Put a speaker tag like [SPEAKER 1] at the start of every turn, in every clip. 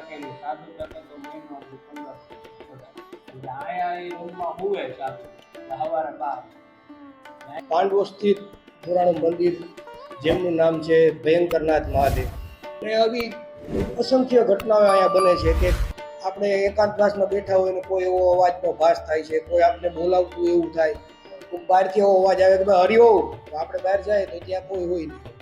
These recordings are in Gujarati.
[SPEAKER 1] ટકે સાદું ટકે તો મહિનો 15 એટલે આયા એ રૂમમાં હુવે સાદું સવારે 12
[SPEAKER 2] પાંડવો સ્થિત પુરાણું મંદિર જેમનું નામ છે ભયંકરનાથ મહાદેવ. અને આવી અસંખ્ય ઘટનાઓ અહીંયા બને છે કે આપણે એકાંતવાસમાં બેઠા હોય ને કોઈ એવો અવાજનો ભાસ થાય છે, કોઈ આપણે બોલાવતું એવું થાય, કોઈ બહારથી એવો અવાજ આવે કે ભાઈ હરિઓમ, તો આપણે બહાર જાય તો ત્યાં કોઈ હોય નહીં.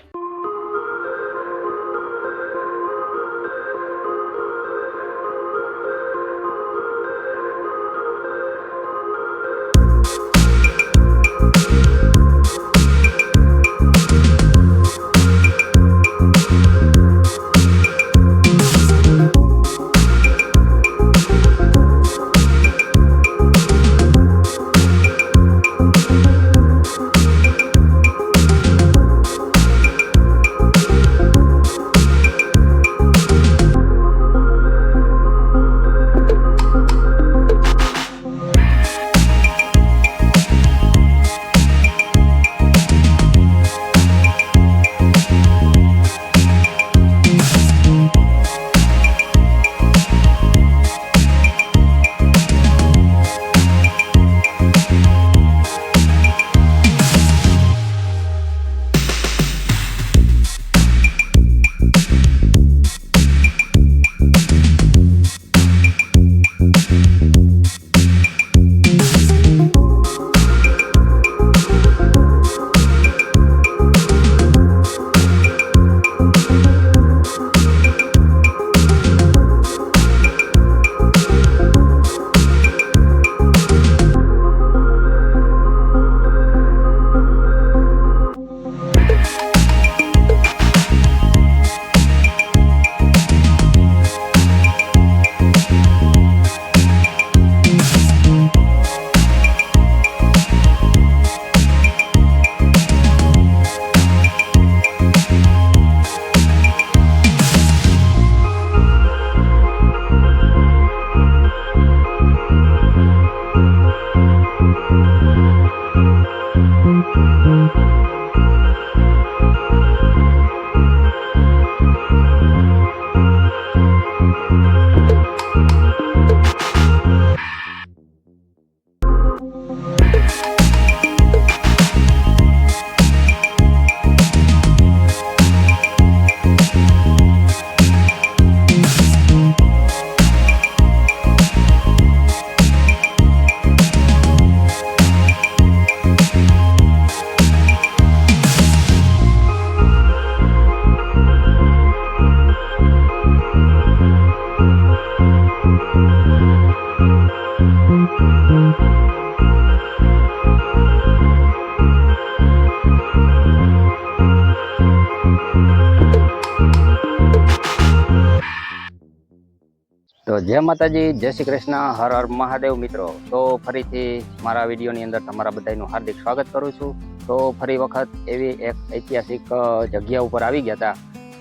[SPEAKER 3] તો જય માતાજી, જય શ્રી કૃષ્ણ, હર હર મહાદેવ મિત્રો. તો ફરીથી મારા વિડીયોની અંદર તમારા બધાનું હાર્દિક સ્વાગત કરું છું. તો ફરી વખત એવી એક ઐતિહાસિક જગ્યા ઉપર આવી ગયા હતા,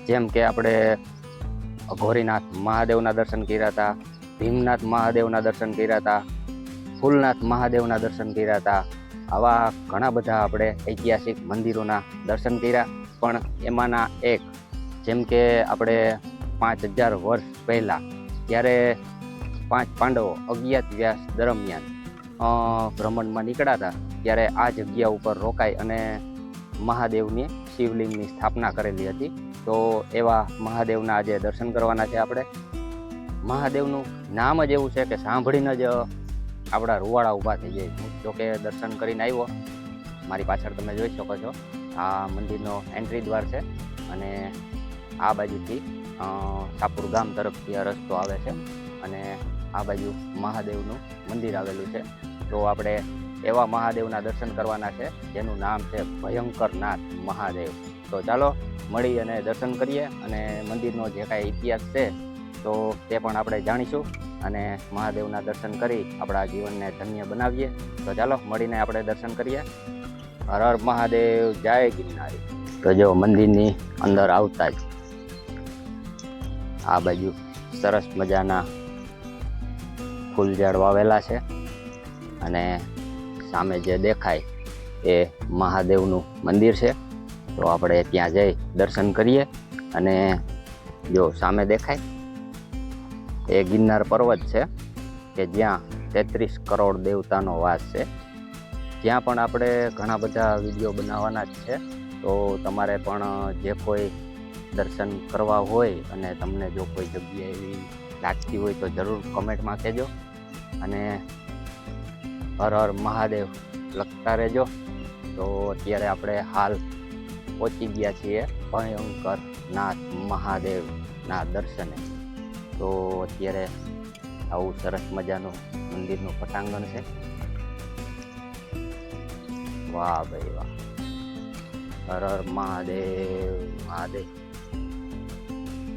[SPEAKER 3] જેમ કે આપણે અઘોરીનાથ મહાદેવના દર્શન કર્યા હતા, ભીમનાથ મહાદેવના દર્શન કર્યા હતા, ફૂલનાથ મહાદેવના દર્શન કર્યા હતા. આવા ઘણા બધા આપણે ઐતિહાસિક મંદિરોના દર્શન કર્યા. પણ એમાંના એક, જેમ કે આપણે 5000 વર્ષ પહેલાં ત્યારે 5 પાંડવો અજ્ઞાતવાસ દરમિયાન ભ્રમણમાં નીકળ્યા હતા, ત્યારે આ જગ્યા ઉપર રોકાઈ અને મહાદેવની શિવલિંગની સ્થાપના કરેલી હતી. તો એવા મહાદેવના આજે દર્શન કરવાના છે આપણે. મહાદેવનું નામ જ એવું છે કે સાંભળીને જ આપણા રૂવાડા ઊભા થઈ જાય. હું જોકે દર્શન કરીને આવ્યો, મારી પાછળ તમે જોઈ શકો છો આ મંદિરનો એન્ટ્રી દ્વાર છે, અને આ બાજુથી સાપુર ગામ તરફથી આ રસ્તો આવે છે, અને આ બાજુ મહાદેવનું મંદિર આવેલું છે. તો આપણે એવા મહાદેવના દર્શન કરવાના છે જેનું નામ છે ભયંકરનાથ મહાદેવ. તો ચાલો મળી અને દર્શન કરીએ, અને મંદિરનો જે કાંઈ ઇતિહાસ છે તો તે પણ આપણે જાણીશું, અને મહાદેવના દર્શન કરી આપણા જીવનને ધન્ય બનાવીએ. તો ચાલો મળીને આપણે દર્શન કરીએ. હર હર મહાદેવ, જય ગિરનારી. તો જો મંદિરની અંદર આવતા જ આ બાજુ સરસ મજાના ફૂલ ઝાડ વાવેલા છે, અને સામે જે દેખાય એ મહાદેવનું મંદિર છે. તો આપણે ત્યાં જઈ દર્શન કરીએ. અને જો સામે દેખાય એ ગિરનાર પર્વત છે કે જ્યાં 33 કરોડ દેવતાનો વાસ છે. ત્યાં પણ આપણે ઘણા બધા વિડીયો બનાવવાના જ છે. તો તમારે પણ જે કોઈ દર્શન કરવા હોય અને તમને જો કોઈ જગ્યા એવી લાગતી હોય તો જરૂર કમેન્ટમાં કહેજો અને હર હર મહાદેવ લખતા રહેજો. તો અત્યારે આપણે હાલ પહોંચી ગયા છીએ ભયંકર નાથ મહાદેવના દર્શને. તો અત્યારે આવું સરસ મજાનું મંદિરનું પટાંગણ છે. વાહ ભાઈ વાહ, હર હર મહાદેવ મહાદેવ.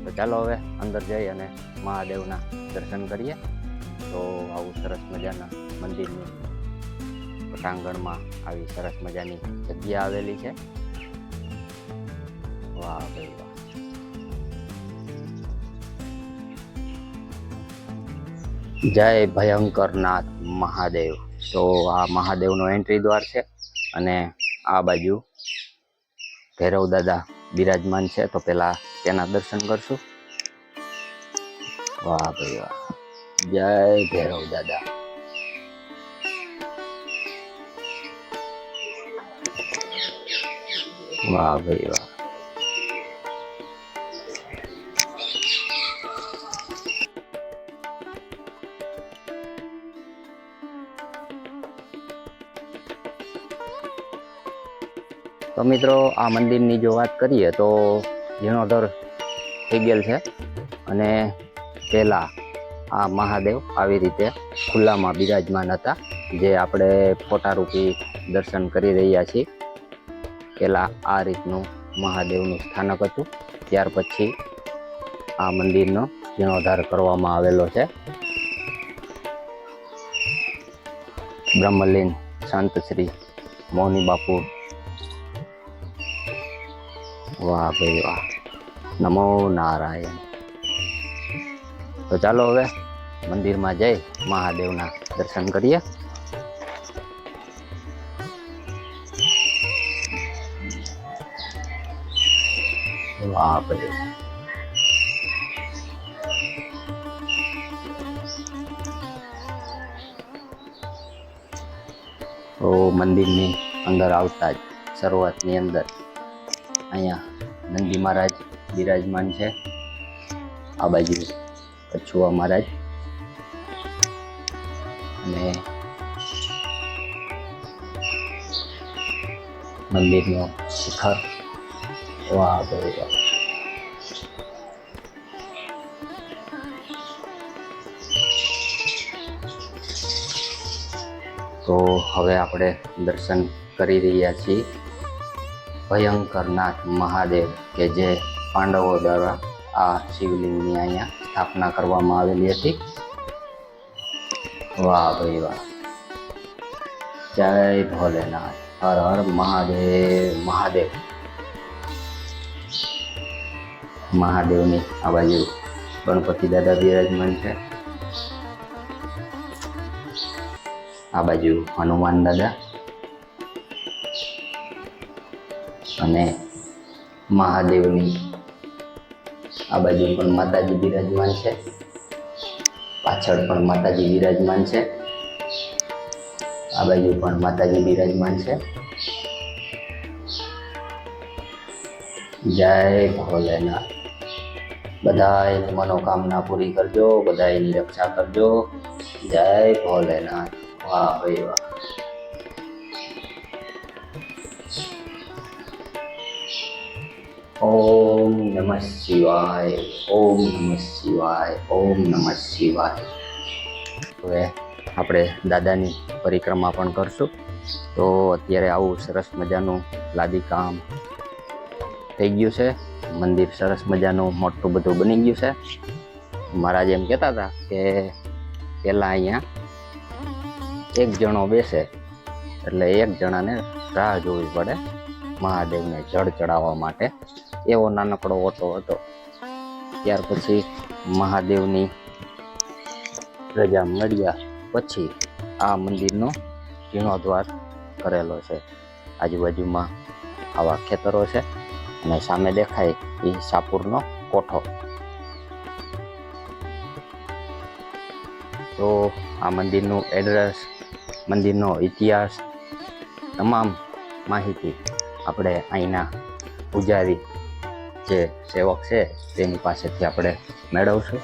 [SPEAKER 3] તો ચાલો હવે અંદર જઈ અને મહાદેવના દર્શન કરીએ. તો આવું સરસ મજાના મંદિરની પટાંગણમાં આવી સરસ મજાની જગ્યા આવેલી છે. વાહ ભાઈ વાહ. જય ભયંકરનાથ મહાદેવ. તો આ મહાદેવનો એન્ટ્રી દ્વાર છે અને આ બાજુ ભૈરવ દાદા બિરાજમાન છે. તો પેલા તેના દર્શન કરશું. વાહ ભાઈ વાહ, જય ભૈરવ દાદા. વાહ ભાઈ વાહ. તો મિત્રો, આ મંદિરની જો વાત કરીએ તો જીર્ણોદ્ધાર થઈ ગયેલ છે અને પહેલાં આ મહાદેવ આવી રીતે ખુલ્લામાં બિરાજમાન હતા, જે આપણે ફોટારૂપી દર્શન કરી રહ્યા છીએ. પહેલાં આ રીતનું મહાદેવનું સ્થાનક હતું. ત્યાર પછી આ મંદિરનો જીર્ણોદ્ધાર કરવામાં આવેલો છે. બ્રહ્મલીન સંત શ્રી મૌની બાપુ. વાહ ભાઈ વાહ, નમો નારાયણ. તો ચાલો હવે મંદિરમાં જઈ મહાદેવના દર્શન કરીએ. વાહ ભાઈ. તો મંદિરની અંદર આવતા જ શરૂઆતની અંદર અહીંયા નંદી મહારાજ બિરાજમાન છે. આ બાજુ કચ્છુઆ મહારાજ અને મંદિરનો શિખર. વાહ ભાઈ વાહ. તો હવે આપણે દર્શન કરી રહ્યા છીએ ભયંકરનાથ મહાદેવ, કે જે પાંડવો દ્વારા આ શિવલિંગની અહીંયા સ્થાપના કરવામાં આવેલી હતી. વાહ ભાઈ વાહ, જય ભોલેનાથ, હર હર મહાદેવ મહાદેવ. મહાદેવની આ બાજુ ગણપતિ દાદા બિરાજમાન છે. આ બાજુ હનુમાન દાદા અને મહાદેવની આ બાજુ પણ માતાજી બિરાજમાન છે. પાછળ પણ માતાજી બિરાજમાન છે. આ બાજુ પણ માતાજી બિરાજમાન છે. જય ભોલેનાથ. બધાયની મનોકામના પૂરી કરજો, બધાયની રક્ષા કરજો. જય ભોલેનાથ. વાહ ભાઈ વાહ. ઓમ નમઃ શિવાય, ઓમ નમઃ શિવાય, ઓમ નમઃ શિવાય. હવે આપણે દાદાની પરિક્રમા પણ કરશું. તો અત્યારે આવું સરસ મજાનું લાદી કામ થઈ ગયું છે. મંદિર સરસ મજાનું મોટું બધું બની ગયું છે. મહારાજ એમ કહેતા હતા કે પહેલાં અહીંયા એક જણો બેસે એટલે એક જણાને રાહ જોવી પડે મહાદેવને જળ ચડાવવા માટે. એવો નાનકડો ઓટો હતો. ત્યાર પછી મહાદેવની રજા મળ્યા પછી આ મંદિરનો જીર્ણોદ્ધાર કરેલો છે. આજુબાજુમાં આવા ખેતરો છે અને સામે દેખાય એ સાપુરનો કોઠો. તો આ મંદિરનું એડ્રેસ, મંદિરનો ઇતિહાસ, તમામ માહિતી આપણે અહીંના પૂજારી જે સેવક છે તેની પાસેથી આપણે મેળવશું.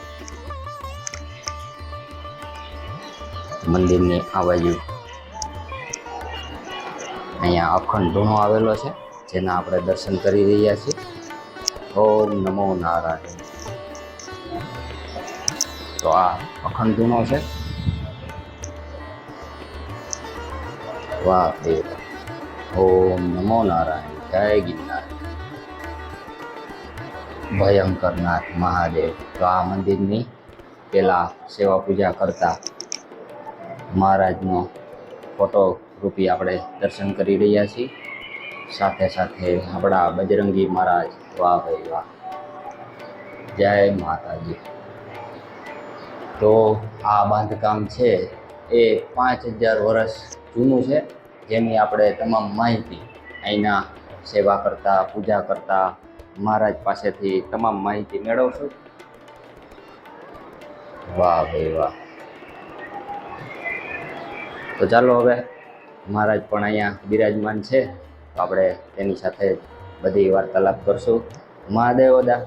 [SPEAKER 3] મંદિરની આ બાજુ અહીંયા અખંડ ધૂણો આવેલો છે જેના આપણે દર્શન કરી રહ્યા છીએ. ઓમ નમો નારાયણ. તો આ અખંડ ધૂણો છે. વાહ દેવ. ઓમ નમો નારાયણ. જય ગિરનાર. ભયંકરનાથ મહાદેવ. તો આ મંદિરની પેલા સેવા પૂજા કરતા મહારાજનો ફોટો રૂપી આપણે દર્શન કરી રહ્યા છીએ. સાથે સાથે આપણા બજરંગી મહારાજ. વાહ ભાઈ વાહ. જય માતાજી. તો આ બાંધકામ છે એ 5000 વર્ષ જૂનું છે, જેની આપણે તમામ માહિતી અહીંના સેવા કરતા, પૂજા કરતા મહારાજ પાસેથી તમામ માહિતી મેળવશું. વાહ ભાઈ વાહ. તો ચાલો હવે મહારાજ પણ અહીંયા બિરાજમાન છે, તો આપણે તેની સાથે બધી વાર્તાલાપ કરશું. મહાદેવ દા.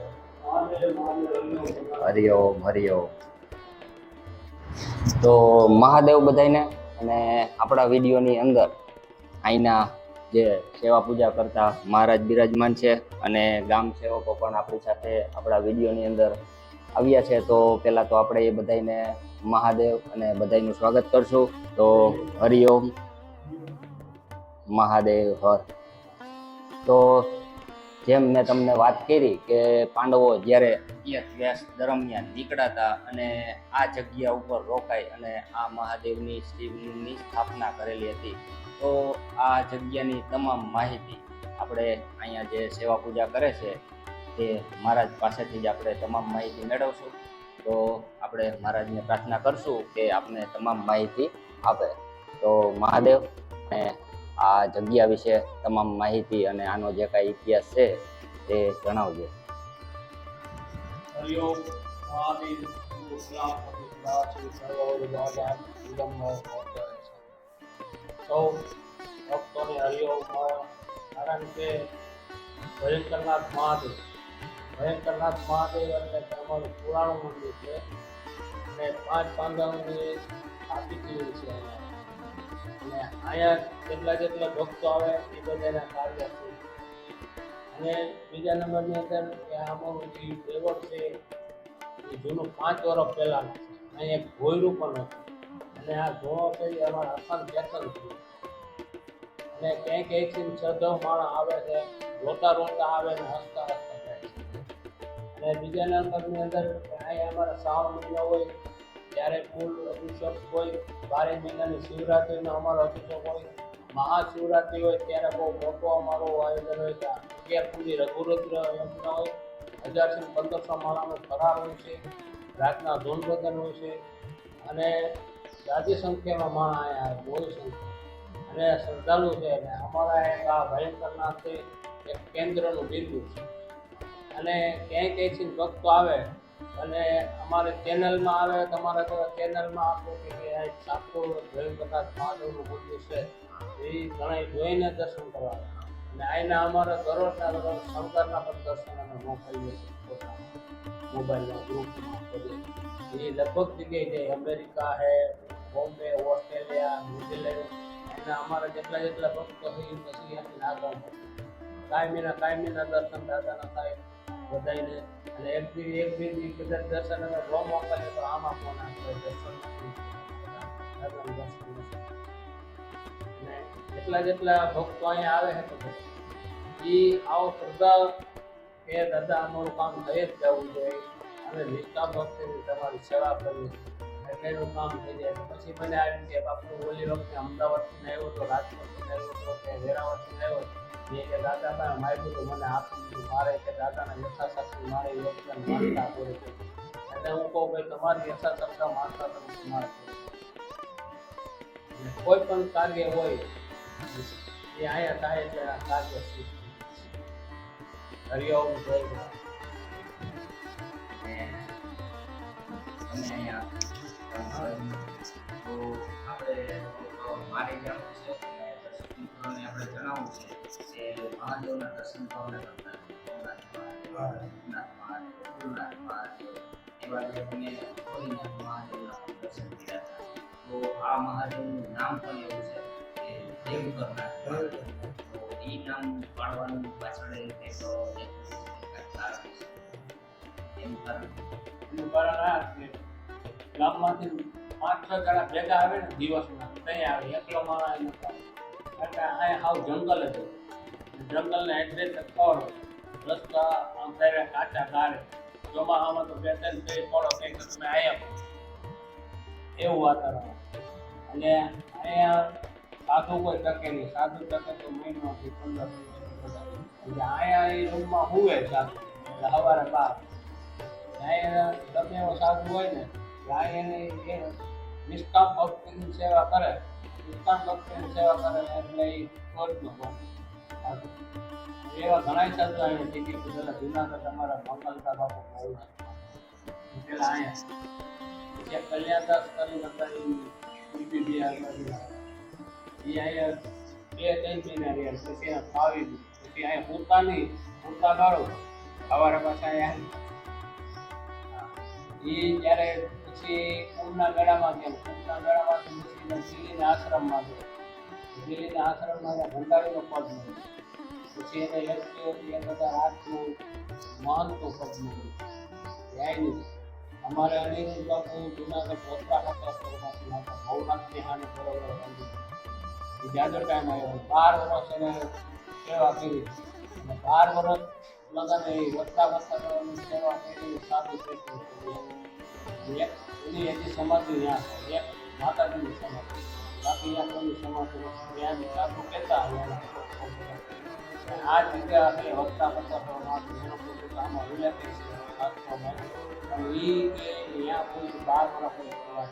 [SPEAKER 3] હરિઓમ હરિઓમ. તો મહાદેવ બધાને. અને આપણા વિડીયોની અંદર અહીંના જે સેવા પૂજા કરતા મહારાજ બિરાજમાન છે અને ગામ સેવકો પણ આપણી સાથે આપણા વિડીયોની અંદર આવ્યા છે. તો પહેલાં તો આપણે એ બધાને મહાદેવ અને બધાનું સ્વાગત કરશું. તો હરિઓમ મહાદેવ હર. તો જેમ મેં તમને વાત કરી કે પાંડવો જ્યારે અજ્ઞાતવાસ દરમિયાન નીકળાતા અને આ જગ્યા ઉપર રોકાઈ અને આ મહાદેવની શિવલિંગની સ્થાપના કરેલી હતી. તો આ જગ્યાની તમામ માહિતી આપણે અહીંયા જે સેવા પૂજા કરે છે તે મહારાજ પાસેથી જ આપણે તમામ માહિતી મેળવશું. તો આપણે મહારાજને પ્રાર્થના કરશું કે આપને તમામ માહિતી આપે. તો મહાદેવ અને આ જગ્યા વિશે તમામ માહિતી અને આનો જે કાંઈ ઇતિહાસ છે તે જણાવજો.
[SPEAKER 1] હરિઓમ મહાદેવ. સૌ ભક્તોને હરિઓમ. કારણ કે ભયંકરનાથ મહાદેવ એટલે તમારું પુરાણું મંદિર છે અને 5 પાંડવોની સ્થાપિત છે અને અહીંયા જેટલા ભક્તો આવે એ બધાના કાર્ય છે. અને બીજા નંબરની અંદર કે અમારું જે દેવળ છે એ જૂનું 5 વર્ષ પહેલાંનું છે. અહીંયા એક ભોયરું પણ હતું અને આ ધોળો છે એ અમારા અખંડ ચેતન છે. અને ક્યાંક એકથી શ્રદ્ધાળુ માણસ આવે છે, રોતા આવે ને હસતા જાય છે. અને બીજા નંબરની અંદર અહીંયા અમારા શ્રાવણ મહિનો હોય ત્યારે ફૂલ અભિષેક હોય, 12 મહિનાની શિવરાત્રિનો અમારો અભિષેક હોય, મહાશિવરાત્રિ હોય ત્યારે બહુ મોટો અમારો આયોજન હોય છે. 11 પૂરી રઘુરુદ્ર યજ્ઞ હોય, 1000 થી 1500 માળાનો ફરાર હોય છે, રાતના ધૂનબદન હોય છે અને જાજી સંખ્યામાં માણસ અહીંયા બહુ સંખ્યા અને શ્રદ્ધાળુ છે. અને અમારા એક આ ભયંકરનાથ છે એક કેન્દ્રનું બિંદુ છે. અને ક્યાંયથી ભક્તો આવે અને અમારે ચેનલમાં આવે, તમારે ચેનલમાં આપો કે આ સાપુર ભયંકરનાથ મહાદેવનું મંદિર છે એ ઘણા જોઈને દર્શન કરવા. અને અહીંના અમારા દરરોજના શંકરના પણ દર્શન અમે મોકલીએ છીએ મોબાઈલના ગ્રુપમાં કરીએ. એ લગભગ જગ્યાએ જાય, અમેરિકા છે, બોમ્બે, ઓસ્ટ્રેલિયા, ન્યુઝીલેન્ડ, એના અમારા જેટલા ભક્તો છે એ પછી એમની આગળ કાયમીના દર્શન દાદાના થાય બધાને. અને એક બી કદાચ દર્શન અમે ન મોકલીએ તો આમાં ફોન આપે દર્શન દાદાનું દર્શન નથી. અને જેટલા ભક્તો અહીંયા આવે છે તો એ આવો શ્રદ્ધા કે દાદા અમારું કામ થઈ જ જવું જોઈએ અને નિષ્ઠા ભક્તિની તમારી સેવા કરવી એટલે એનું કામ થઈ જાય. પછી મને આવી કે બાપુ ઓલી વખતે અમદાવાદથી આવ્યો તો, રાજકોટથી આવ્યો તો કે વેરાવળથી આવ્યો એ કે દાદા પાસે માગ્યું તો મને આપી દીધું. મારે કે દાદાના યથાશક્તિ મારે યોગદાન માનતા હોય છે. એટલે હું કહું ભાઈ તમારી યથાશક્તિ માનતા તમે તમારે કોઈ પણ કાર્ય હોય એ અહીંયા થાય એટલે આ કાર્ય સિદ્ધ. હરિઓમ જય
[SPEAKER 3] તમે અહીંયા તો આપણે મારી જવાનું છે અને દર્શક મિત્રોને આપણે જણાવવું છે કે મહાદેવના દર્શન તો અમે કરતા એવા જે અમે ખોલીને મહાદેવના દર્શન કર્યા હતા. તો આ મહાદેવનું નામ પણ એવું છે કે દેવ કરનાર. તો એ નામ પાડવાનું પાછળ કંઈક કારણ છે. એનું કારણ
[SPEAKER 1] એનું કારણ આ કે ગામમાંથી 5-6 જણા ભેગા આવે ને દિવસના ત્યાં આવે, એકલો માણસ આવે નતા. એટલે અહીંયા હાવ જંગલ જ હતું. જંગલને એટલે ખબર રસ્તા આમ ત્યારે કાચા ગારે, ચોમાસામાં તો 2-3 થોડો કંઈક તમે આવ્યા એવું વાતાવરણ. અને અહીંયા સાધુ કોઈ ટકે નહીં, સાધુ ટકે તો મહિનાથી 15 દિવસ. એટલે અહીંયા એ રૂમમાં હુવે સાધુ, એટલે સવારે 12. અહીંયા ગમે એવો સાધુ હોય ને અહીંયા એને નિષ્કામ ભક્તિની સેવા કરે, નિષ્કામ ભક્તિની સેવા કરે એટલે એ સ્વર્ગનો સાધુ. એવા ઘણા સાધુ અહીંયા થઈ ગયા. પેલા જુનાગઢ અમારા મંગલતા બાપુ પેલા અહીંયા જે કલ્યાણદાસ કરીને હતા એ બીજી અહીંયા 2-3 મહિના રહ્યા. પછી એને ફાવી ગયું. પછી અહીંયા પૂરતા ગાળો સવારે પાછા અહીંયા જ્યારે પછી કુંભના મેળામાં ગયા. કુંભના મેળામાંથી પછી દિલ્હીના આશ્રમમાં ગયા. દિલ્હીના આશ્રમમાં ભંડારીનો પદ મળ્યો. પછી એને વ્યક્તિઓથી એ બધા રાજનું મહંતનું પદ મળ્યું. ત્યાંની અમારે અનિરુદ્ધ બાપુ જુનાગઢ વસ્તા હતા ભવનાથ નિહાને બરોબર એ જાજો ટાઈમ આવ્યો. 12 વર્ષ એને સેવા કરી અને 12 વર્ષ લગાને એ વસ્તા સેવા કરી. સાધુ થઈ એની હજી સમાધિ ત્યાં છે, એક માતાજીની સમાધિ. બાકી ત્યાં કોઈની સમાધિ ત્યાં સાધુ કહેતા આ જગ્યા છે વસ્તા આમાં ઉલ્લેખ છે. અને એ કે અહીંયા કોઈ 12 વર્ષ સેવા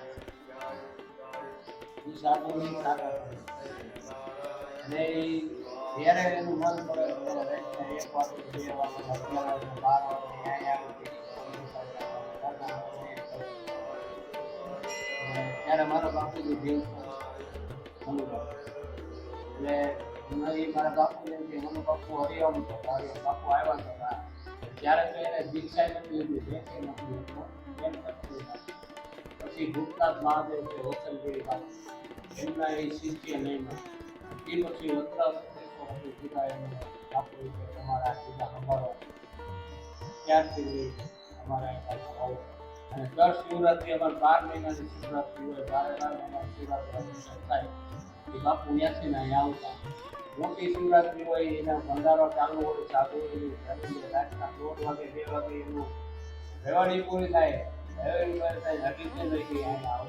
[SPEAKER 1] એ સાધુની તાકાત અને એ જ્યારે એનું મન પડે 1 વાગે 2 વાગે 11 વાગે 12 વાગે ત્યારે મારા બાપુજી દેવ મનુબાપુ એટલે મારા બાપુને કે મનુબાપુ હરિઓમ બાપુ આવ્યા હતા ત્યારે તો એને દીક્ષા નથી લીધી, બેસી નથી લીધું. પછી ભૂતનાથ મહાદેવ છે વસલગીરી બાપુ એમના એ શિષ્ય નહીં એ પછી જુદા એમને બાપુ તમારા જુદા સંભાળો ત્યારથી અમારા આવો. અને દર શિવરાત્રિ અમારે 12 મહિનાની શિવરાત્રિ હોય, 12 મહિનાની શિવરાત્રિ થાય એ બાપુ ત્યાંથી ને અહીંયા આવતા. મોટી શિવરાત્રિ હોય એના ભંડારો ચાલુ હોય, સાધુ રાતના 1 વાગે 2 વાગે એનું રેવાડી પૂરી થાય. રેવાડી પૂરી થાય હકીકત હોય કે અહીંયા આવો.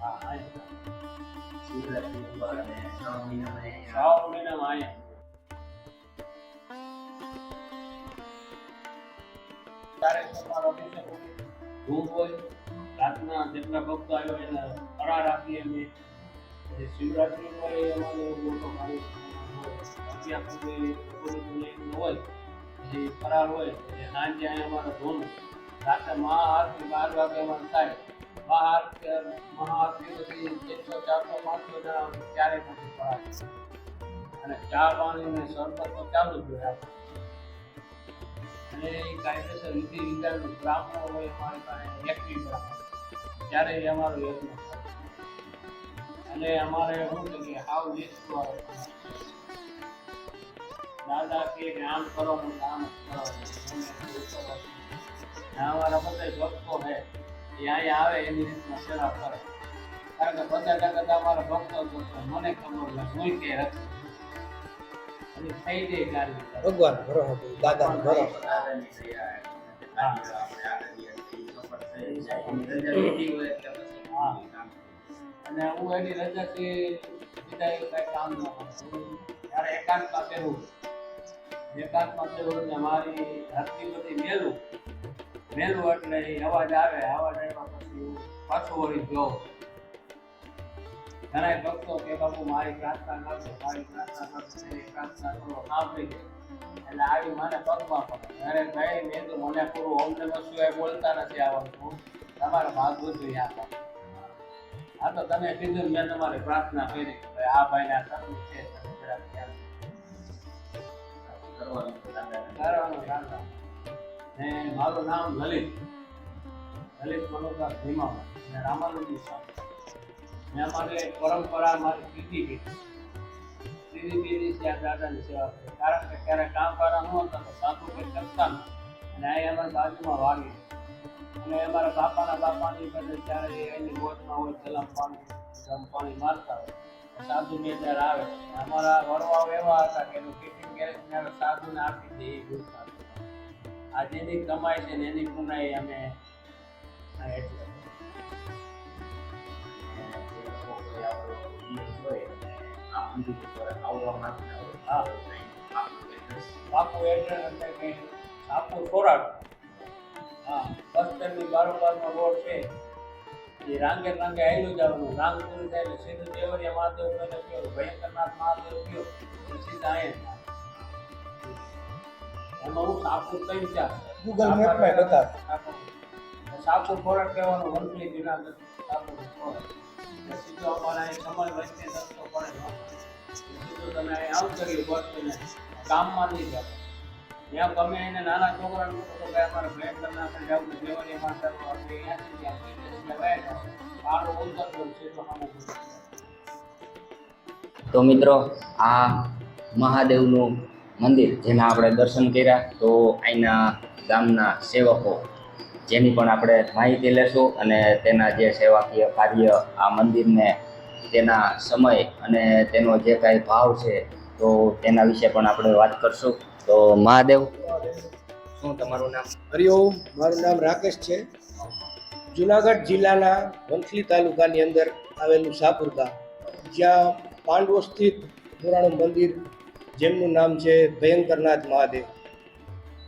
[SPEAKER 1] હા
[SPEAKER 3] શિવરાત્રી ઉપર અને શ્રાવણ મહિનામાં
[SPEAKER 1] અહીંયા તારે તમારો અભિષેક ધૂપ હોય. રાતના જેટલા ભક્તો આવ્યો એને ફરાર આપીએ અમે. શિવરાત્રી પર અમારે મોટો ભાઈ હોય પછી ફરાર હોય એટલે સાંજે અહીંયા અમારે ધોનું. રાત્રે મહાઆરતી 12 વાગે અમારે થાય. મહાઆરતી પછી 100-400-500 જણા ત્યારે પછી ફરાર. અને ચા પાણી ને શરબત તો ચાલુ જ હોય. અને એ કાયદેસર વિધિ વિધાન બ્રાહ્મણો હોય અમારી પાસે એક્ટિવ બ્રાહ્મણ ત્યારે એ અમારું યજ્ઞ થાય. અને અમારે શું છે કે હાવ લીસ્ટ આવે દાદા કે આમ કરો આમ કરો. અમારા બધા ભક્તો છે એ અહીંયા આવે એની રીતના સેવા કરે. કારણ કે બધા ટકા અમારા ભક્તો મને ખબર નથી હું કે રખી અને થઈ જાય ગાડી
[SPEAKER 2] ભગવાન ભરો દાદા ભરો.
[SPEAKER 1] અને હું એની રજાથી બીજા એવું કઈ કામ ન કરું. ત્યારે એકાંતમાં પહેરું ને મારી ધરતી બધી મેલું એટલે અવાજ આવે. અવાજ આવ્યા પછી પાછું વળી જોઉં. ઘણા ભક્તો કે બાપુ મારી પ્રાર્થના કરશો, મારી પ્રાર્થના કરશો, પ્રાર્થના કરો સાંભળી ગઈ. એટલે આવી મને પગમાં પડે. અરે ભાઈ મેં તો મને પૂરું ઓમ નમઃ શિવાય બોલતા નથી આવડતું. તમારે ભાગવું જોઈએ આ કામ. આ તો તમે કીધું ને, મેં તમારી પ્રાર્થના કરી કે ભાઈ આ ભાઈને આ તકલીફ છે, તમે જરાક ધ્યાન કરવાનું દાદા. ને મારું નામ લલિત મનોહર ભીમામાં અને રામાનુજી સ્વામી. મેં અમારી પરંપરા મારી ત્રીજી પેઢી છે આ દાદાની સેવા કરી. કારણ કે ત્યારે કામ વાળા ન હતા તો સાધુ કંઈ કરતા નહીં. અને અહીં અમારી બાજુમાં વાડી અને અમારા બાપાની પાસે ત્યારે એની ગોતમાં હોય જલમ પાણી મારતા હોય. સાધુ બે ત્યારે આવે. અમારા વડવાઓ એવા હતા કે એનું ટિફિન ગેસ સાધુને આપી દે એ ગુજતા. આ જેની કમાઈ છે ને એની પુનાઈ અમે એટલે બાપુ એડ્રેસ એટલે કે બાપુ સોરાડ. હા, બસ સ્ટેન્ડની બારોબારનો રોડ છે. એ રાંગે આવેલું જવાનું. રાંગ પૂરી થાય એટલે સીધું દેવરિયા મહાદેવ પહેલે કયો, ભયંકરનાથ મહાદેવ કયો, સીધા અહીંયા. એમાં હું સાપુર કઈ ચાર
[SPEAKER 2] ગૂગલ મેપમાં બતાવે.
[SPEAKER 1] સાપુર ખોરાક કહેવાનું વંથલી જુનાગઢ સાપુર ખોરાક. સીધો અમારા અહીં સમય વચ્ચે રસ્તો પડે. સીધું તમે અહીં આમ કર્યું બસ ને ગામમાં નહીં જાવ. ત્યાં ગમે એને નાના છોકરાને કહો તો ભાઈ અમારે ભયંકરનાથ જવું દેવરિયા માતા અહીંયાથી ત્યાં સારું ઉતરતો સીધો સામે.
[SPEAKER 3] તો મિત્રો, આ મહાદેવનું મંદિર જેના આપણે દર્શન કર્યા, તો અહીંના ગામના સેવકો જેની પણ આપણે માહિતી લેશું અને તેના જે સેવાકીય કાર્ય આ મંદિરને તેના સમય અને તેનો જે કાંઈ ભાવ છે તો તેના વિશે પણ આપણે વાત કરશું. તો મહાદેવ, શું તમારું નામ?
[SPEAKER 2] હરિઓમ, મારું નામ રાકેશ છે. જુનાગઢ જિલ્લાના વંથલી તાલુકાની અંદર આવેલું સાપુર ગામ, જ્યાં પાંડવો સ્થિત પુરાણું મંદિર જેમનું નામ છે ભયંકરનાથ મહાદેવ.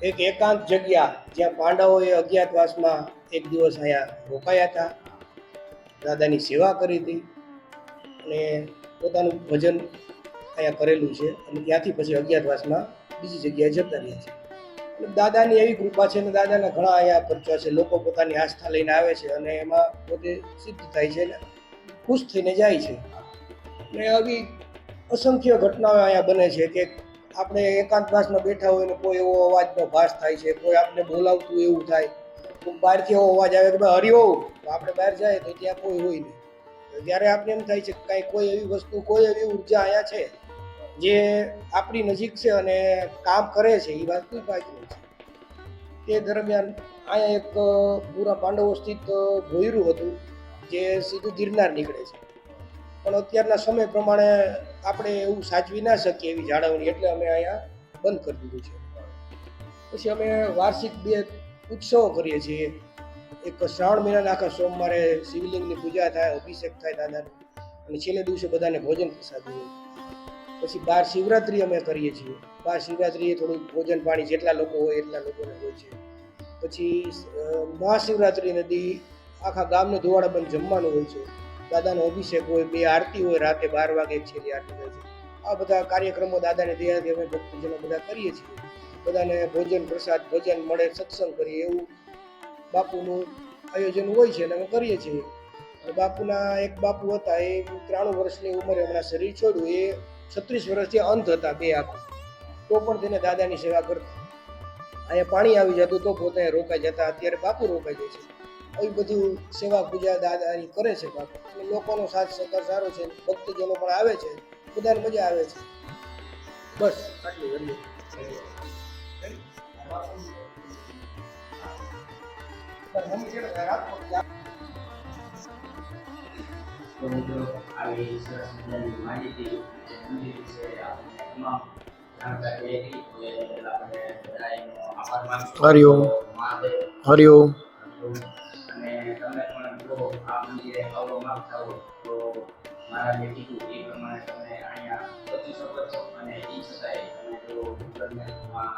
[SPEAKER 2] એક એકાંત જગ્યા જ્યાં પાંડવોએ અજ્ઞાતવાસમાં એક દિવસ અહીંયા રોકાયા હતા, દાદાની સેવા કરી હતી અને પોતાનું ભજન અહીંયા કરેલું છે. અને ત્યાંથી પછી અજ્ઞાતવાસમાં બીજી જગ્યાએ જતા રહ્યા છે. અને દાદાની એવી કૃપા છે અને દાદાના ઘણા અહીંયા પરિચય છે. લોકો પોતાની આસ્થા લઈને આવે છે અને એમાં પોતે સિદ્ધ થાય છે અને ખુશ થઈને જાય છે. અને આવી અસંખ્ય ઘટનાઓ અહીંયા બને છે કે આપણે એકાંતવાસમાં બેઠા હોય ને કોઈ એવો અવાજનો ભાસ થાય છે, કોઈ આપણે બોલાવતું એવું થાય, તો બહારથી એવો અવાજ આવે કે ભાઈ હરિઓમ, તો આપણે બહાર જાય તો ત્યાં કોઈ હોય નહીં. ત્યારે આપણે એમ થાય છે કે કાંઈ કોઈ એવી વસ્તુ, કોઈ એવી ઉર્જા અહીંયા છે જે આપણી નજીક છે અને કામ કરે છે. એ વાત કોઈ બાકી છે. તે દરમિયાન અહીંયા એક પૂરા પાંડવો સ્થિત ભોયરું હતું જે સીધું ગિરનાર નીકળે છે. પણ અત્યારના સમય પ્રમાણે આપણે એવું સાચવી ના શકીએ એવી જાળવણી, એટલે અમે અહીંયા બંધ કરી દીધું છે. પછી અમે વાર્ષિક 2 ઉત્સવો કરીએ છીએ. એક શ્રાવણ મહિનાના આખા સોમવારે શિવલિંગની પૂજા થાય, અભિષેક થાય દાદાને, અને છેલ્લે દિવસે બધાને ભોજન પ્રસાદ હોય. પછી 12 શિવરાત્રિ અમે કરીએ છીએ. 12 શિવરાત્રિએ થોડું ભોજન પાણી જેટલા લોકો હોય એટલા લોકોને હોય છે. પછી મહાશિવરાત્રિ નદી આખા ગામને ધોવાડા બંધ જમવાનું હોય છે. દાદાનો અભિષેક હોય, 2 આરતી હોય, રાતે 12 વાગે એક છેલ્લી આરતી હોય છે. આ બધા કાર્યક્રમો દાદાને દયાથી અમે ભક્તજનો બધા કરીએ છીએ. બધાને ભોજન પ્રસાદ ભજન મળે, સત્સંગ કરીએ, એવું બાપુનું આયોજન હોય છે અને અમે કરીએ છીએ. બાપુના એક બાપુ હતા, એ 93 વર્ષની ઉંમરે હમણાં શરીર છોડ્યું. એ 36 વર્ષથી અંધ હતા, 2 આંખો, તો પણ તેને દાદાની સેવા કરતા. અહીંયા પાણી આવી જતું તો પોતે રોકાઈ જતા. અત્યારે બાપુ રોકાઈ જાય છે. આવી બધું સેવા પૂજા દાદાની કરે છે બાપુ. અને લોકોનો સાથ સહકાર સારો છે, ભક્તજનો પણ આવે છે, બધાને મજા આવે છે. બસ આટલું કરીએ.
[SPEAKER 3] તો મિત્રો, આવી સરસ મજાની માહિતી મંદિર વિશે આપણે તમામ જાણકારી આપી. આપણે બધાનો આભાર માનીશું.
[SPEAKER 2] હરિઓમ,
[SPEAKER 3] મહાદેવ,
[SPEAKER 2] હરિઓમ.
[SPEAKER 3] અને તમે પણ જો આ મંદિરે આવવા માંગતા હો તો મારા જે કીધું એ પ્રમાણે તમે અહીંયા પહોંચી શકો છો. અને એ છતાંય તમે જો ગૂગલ મેપમાં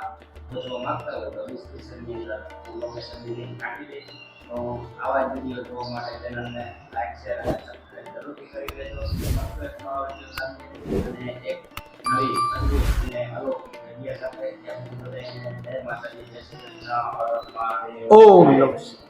[SPEAKER 3] પહોંચવા માંગતા હો તો ડિસ્ક્રિપ્શનની અંદર લોકેશનની લિંક નાખી દઈશ. તો આવા જ વિડીયો જોવા માટે ચેનલને લાઈક, શેર અને સબસ્ક્રાઈબ જરૂરથી કરી દેજો. અને એક નવી અદ્ભુત અને અલૌકિક જગ્યા સાથે ત્યાં બધાને જય માતાજી, જય શ્રી કૃષ્ણ, હર હર મહાદેવ.
[SPEAKER 2] ઓમ નમઃ